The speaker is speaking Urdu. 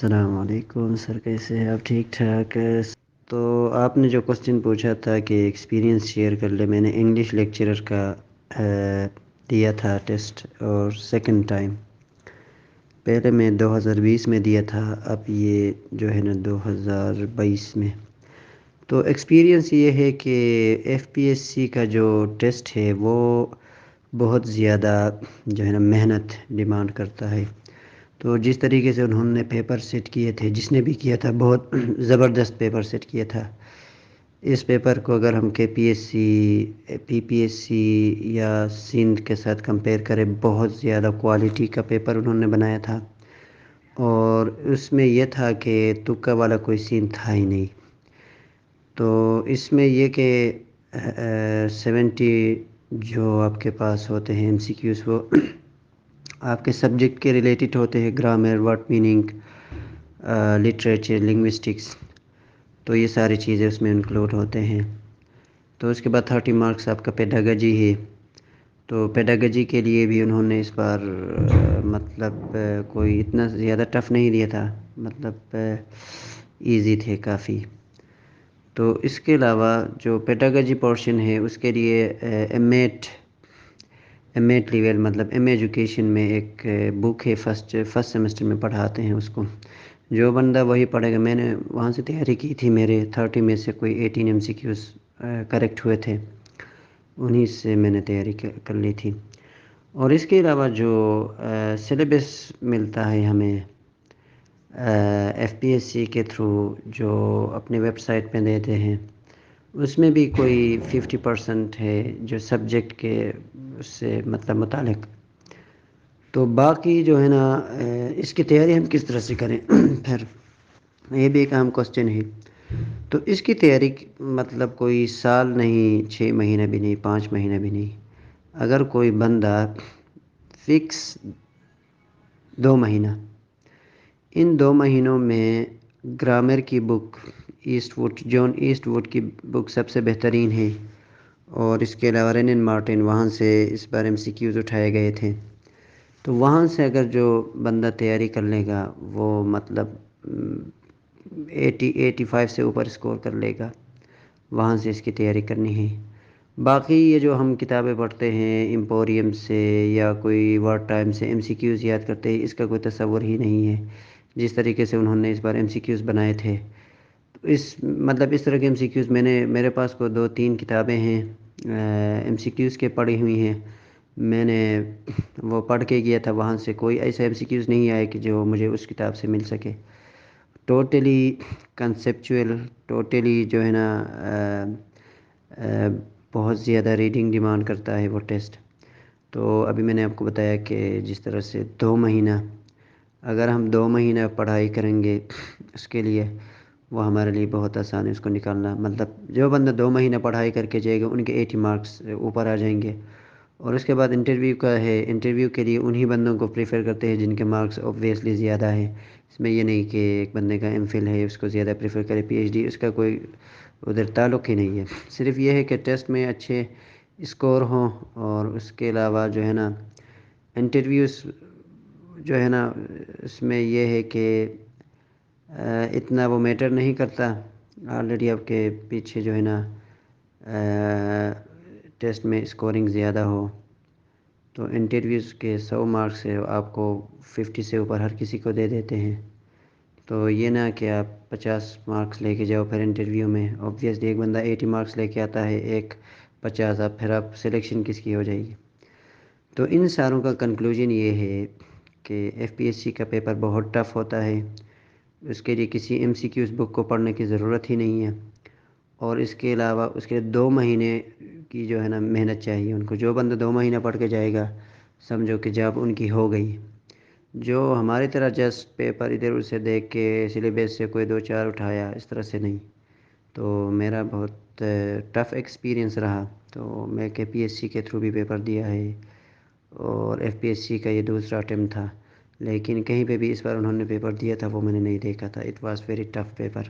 السلام علیکم سر، کیسے ہیں آپ؟ ٹھیک ٹھاک؟ تو آپ نے جو کوشچن پوچھا تھا کہ ایکسپیرینس شیئر کر لے، میں نے انگلش لیکچرر کا دیا تھا ٹیسٹ، اور سیکنڈ ٹائم پہلے میں 2020 میں دیا تھا، اب یہ جو ہے نا 2022 میں۔ تو ایکسپیرینس یہ ہے کہ ایف پی ایس سی کا جو ٹیسٹ ہے وہ بہت زیادہ جو ہے نا محنت ڈیمانڈ کرتا ہے۔ تو جس طریقے سے انہوں نے پیپر سیٹ کیے تھے، جس نے بھی کیا تھا بہت زبردست پیپر سیٹ کیا تھا۔ اس پیپر کو اگر ہم کے پی ایس سی، پی پی ایس سی یا سندھ کے ساتھ کمپیئر کریں، بہت زیادہ کوالٹی کا پیپر انہوں نے بنایا تھا، اور اس میں یہ تھا کہ تکا والا کوئی سین تھا ہی نہیں۔ تو اس میں یہ کہ 70 جو آپ کے پاس ہوتے ہیں ایم سی کیوز، وہ آپ کے سبجیکٹ کے ریلیٹڈ ہوتے ہیں، grammar, word meaning, literature, linguistics, تو یہ ساری چیزیں اس میں انکلوڈ ہوتے ہیں۔ تو اس کے بعد 30 مارکس آپ کا پیڈاگوجی ہے۔ تو پیڈاگوجی کے لیے بھی انہوں نے اس بار مطلب کوئی اتنا زیادہ ٹف نہیں دیا تھا، مطلب ایزی تھے کافی۔ تو اس کے علاوہ جو پیڈاگوجی پورشن ہے اس کے لیے ایم ایٹ لیول، مطلب ایم ایجوکیشن میں ایک بک ہے، فرسٹ سیمسٹر میں پڑھاتے ہیں اس کو۔ جو بندہ وہی پڑھے گا، میں نے وہاں سے تیاری کی تھی، میرے 30 میں سے کوئی 18 ایم سی کیوز کریکٹ ہوئے تھے، انہی سے میں نے تیاری کر لی تھی۔ اور اس کے علاوہ جو سلیبس ملتا ہے ہمیں ایف پی ایس سی کے تھرو، جو اپنے ویب سائٹ پہ دیتے ہیں، اس میں بھی کوئی 50% ہے جو سبجیکٹ کے اس سے مطلب متعلق۔ تو باقی جو ہے نا اس کی تیاری ہم کس طرح سے کریں پھر یہ بھی ایک اہم کوسچن ہے۔ تو اس کی تیاری مطلب کوئی سال نہیں، 6 مہینے بھی نہیں، 5 مہینے بھی نہیں۔ اگر کوئی بندہ فکس 2 مہینہ، ان 2 مہینوں میں گرامر کی بک جون ایسٹ ووڈ کی بک سب سے بہترین ہے، اور اس کے علاوہ رینن مارٹن، وہاں سے اس بار ایم سی کیوز اٹھائے گئے تھے۔ تو وہاں سے اگر جو بندہ تیاری کر لے گا، وہ مطلب 85 سے اوپر اسکور کر لے گا، وہاں سے اس کی تیاری کرنی ہے۔ باقی یہ جو ہم کتابیں پڑھتے ہیں ایمپوریم سے یا کوئی ورڈ ٹائم سے ایم سی کیوز یاد کرتے ہیں، اس کا کوئی تصور ہی نہیں ہے۔ جس طریقے سے انہوں نے اس بار ایم سی کیوز بنائے تھے، تو اس طرح کے ایم سی کیوز میرے پاس کو 2-3 کتابیں ہیں ایم سی کیوز کے پڑھی ہوئی ہیں، میں نے وہ پڑھ کے گیا تھا، وہاں سے کوئی ایسا ایم سی کیوز نہیں آیا کہ جو مجھے اس کتاب سے مل سکے۔ ٹوٹلی کنسیپچول، ٹوٹلی جو ہے نا بہت زیادہ ریڈنگ ڈیمانڈ کرتا ہے وہ ٹیسٹ۔ تو ابھی میں نے آپ کو بتایا کہ جس طرح سے 2 مہینہ، اگر ہم 2 مہینہ پڑھائی کریں گے اس کے لیے، وہ ہمارے لیے بہت آسان ہے اس کو نکالنا۔ مطلب جو بندہ 2 مہینہ پڑھائی کر کے جائے گا، ان کے 80 مارکس اوپر آ جائیں گے۔ اور اس کے بعد انٹرویو کا ہے، انٹرویو کے لیے انہی بندوں کو پریفر کرتے ہیں جن کے مارکس اوبویسلی زیادہ ہیں۔ اس میں یہ نہیں کہ ایک بندے کا ایم فل ہے اس کو زیادہ پریفر کرے، پی ایچ ڈی، اس کا کوئی ادھر تعلق ہی نہیں ہے۔ صرف یہ ہے کہ ٹیسٹ میں اچھے اسکور ہوں، اور اس کے علاوہ جو ہے نا انٹرویوز جو ہے نا اس میں یہ ہے کہ اتنا وہ میٹر نہیں کرتا، آلریڈی آپ کے پیچھے جو ہے نا ٹیسٹ میں اسکورنگ زیادہ ہو۔ تو انٹرویوز کے 100 مارکس سے آپ کو 50 سے اوپر ہر کسی کو دے دیتے ہیں۔ تو یہ نہ کہ آپ 50 مارکس لے کے جاؤ پھر انٹرویو میں، اوبویسلی ایک بندہ 80 مارکس لے کے آتا ہے، ایک 50، اب پھر آپ سلیکشن کس کی ہو جائے گی؟ تو ان ساروں کا کنکلوژن یہ ہے کہ ایف پی ایس سی کا پیپر بہت ٹف ہوتا ہے، اس کے لیے کسی ایم سی کیوز بک کو پڑھنے کی ضرورت ہی نہیں ہے، اور اس کے علاوہ اس کے 2 مہینے کی جو ہے نا محنت چاہیے ان کو۔ جو بندہ 2 مہینہ پڑھ کے جائے گا، سمجھو کہ جاب ان کی ہو گئی۔ جو ہماری طرح جسٹ پیپر ادھر ادھر سے دیکھ کے سلیبس سے کوئی 2-4 اٹھایا، اس طرح سے نہیں۔ تو میرا بہت ٹف ایکسپیرینس رہا، تو میں کے پی ایس سی کے تھرو بھی پیپر دیا ہے، اور ایف پی ایس سی کا یہ دوسرا اٹیمپٹ تھا، لیکن کہیں پہ بھی اس بار انہوں نے پیپر دیا تھا وہ میں نے نہیں دیکھا تھا۔ It was very tough paper.